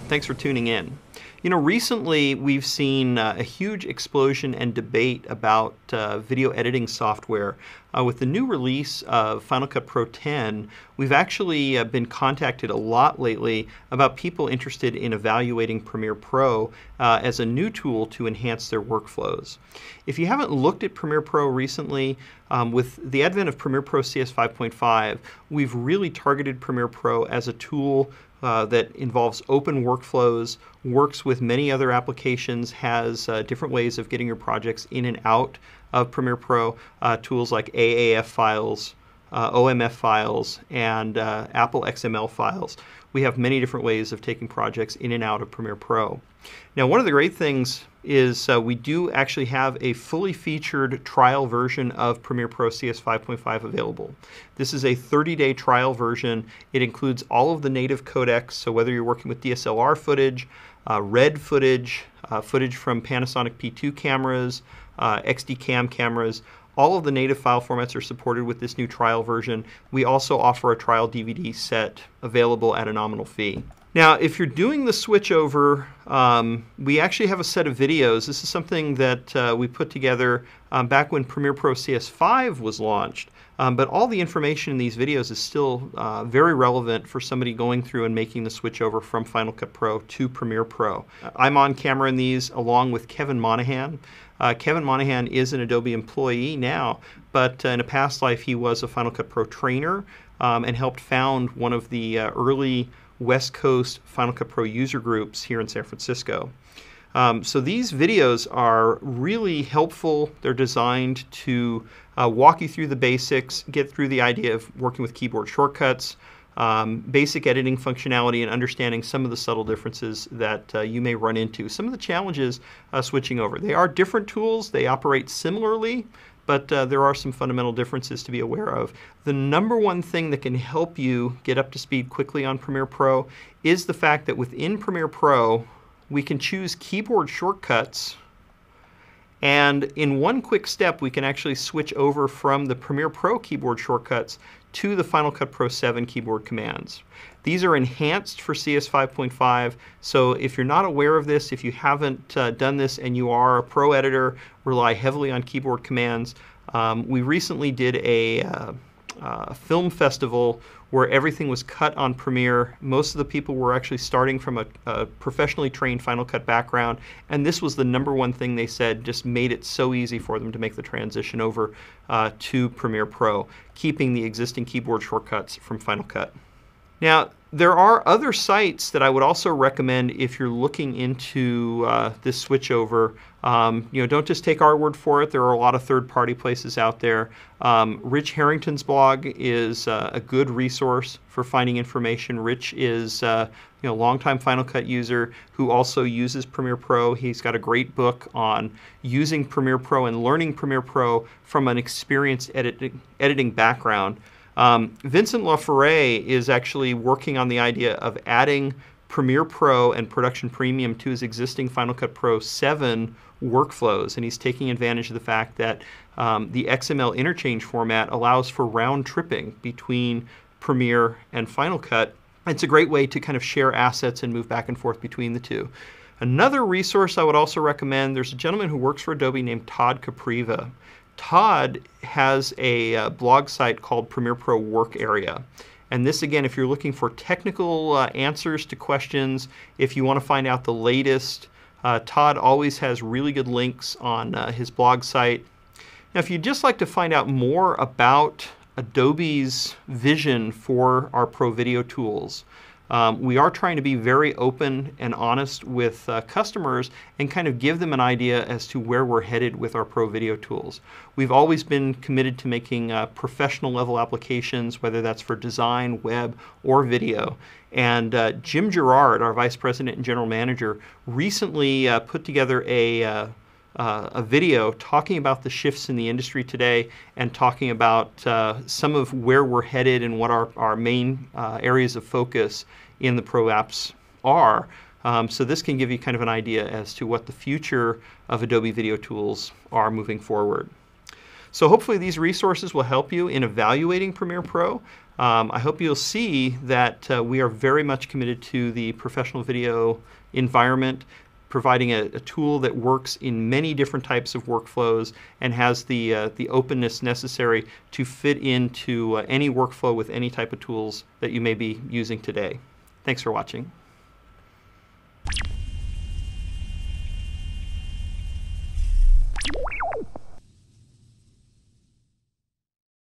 Thanks for tuning in. You know, recently we've seen a huge explosion and debate about video editing software. With the new release of Final Cut Pro 10, we've actually been contacted a lot lately about people interested in evaluating Premiere Pro as a new tool to enhance their workflows. If you haven't looked at Premiere Pro recently, with the advent of Premiere Pro CS5.5, we've really targeted Premiere Pro as a tool that involves open workflows, works with many other applications, has different ways of getting your projects in and out of Premiere Pro, tools like AAF files, OMF files, and Apple XML files. We have many different ways of taking projects in and out of Premiere Pro. Now, one of the great things is we do actually have a fully featured trial version of Premiere Pro CS5.5 available. This is a 30-day trial version. It includes all of the native codecs, so whether you're working with DSLR footage, RED footage, footage from Panasonic P2 cameras, XD-Cam cameras, all of the native file formats are supported with this new trial version. We also offer a trial DVD set available at a nominal fee. Now, if you're doing the switchover, we actually have a set of videos. This is something that we put together back when Premiere Pro CS5 was launched. But all the information in these videos is still very relevant for somebody going through and making the switchover from Final Cut Pro to Premiere Pro. I'm on camera in these along with Kevin Monahan. Kevin Monahan is an Adobe employee now, but in a past life he was a Final Cut Pro trainer and helped found one of the early West Coast Final Cut Pro user groups here in San Francisco. So these videos are really helpful. They're designed to walk you through the basics, get through the idea of working with keyboard shortcuts, basic editing functionality, and understanding some of the subtle differences that you may run into. Some of the challenges switching over. They are different tools. They operate similarly, but there are some fundamental differences to be aware of. The number one thing that can help you get up to speed quickly on Premiere Pro is the fact that within Premiere Pro, we can choose keyboard shortcuts, and in one quick step, we can actually switch over from the Premiere Pro keyboard shortcuts to the Final Cut Pro 7 keyboard commands. These are enhanced for CS5.5, so if you're not aware of this, if you haven't done this and you are a pro editor, rely heavily on keyboard commands. We recently did a film festival where everything was cut on Premiere. Most of the people were actually starting from a professionally trained Final Cut background, and this was the number one thing they said just made it so easy for them to make the transition over to Premiere Pro, keeping the existing keyboard shortcuts from Final Cut. Now, there are other sites that I would also recommend if you're looking into this switchover. You know, don't just take our word for it. There are a lot of third-party places out there. Rich Harrington's blog is a good resource for finding information. Rich is a longtime Final Cut user who also uses Premiere Pro. He's got a great book on using Premiere Pro and learning Premiere Pro from an experienced editing background. Vincent LaFerre is actually working on the idea of adding Premiere Pro and Production Premium to his existing Final Cut Pro 7 workflows, and he's taking advantage of the fact that the XML interchange format allows for round tripping between Premiere and Final Cut. It's a great way to kind of share assets and move back and forth between the two. Another resource I would also recommend, there's a gentleman who works for Adobe named Todd Capriva. Todd has a blog site called Premiere Pro Work Area. And this, again, if you're looking for technical answers to questions, if you want to find out the latest, Todd always has really good links on his blog site. Now, if you'd just like to find out more about Adobe's vision for our Pro Video tools, we are trying to be very open and honest with customers and kind of give them an idea as to where we're headed with our Pro Video tools. We've always been committed to making professional level applications, whether that's for design, web, or video. And Jim Gerard, our Vice President and General Manager, recently put together a video talking about the shifts in the industry today and talking about some of where we're headed and what our main areas of focus in the Pro apps are. So this can give you kind of an idea as to what the future of Adobe video tools are moving forward. So hopefully these resources will help you in evaluating Premiere Pro. I hope you'll see that we are very much committed to the professional video environment, providing a tool that works in many different types of workflows and has the openness necessary to fit into any workflow with any type of tools that you may be using today. Thanks for watching.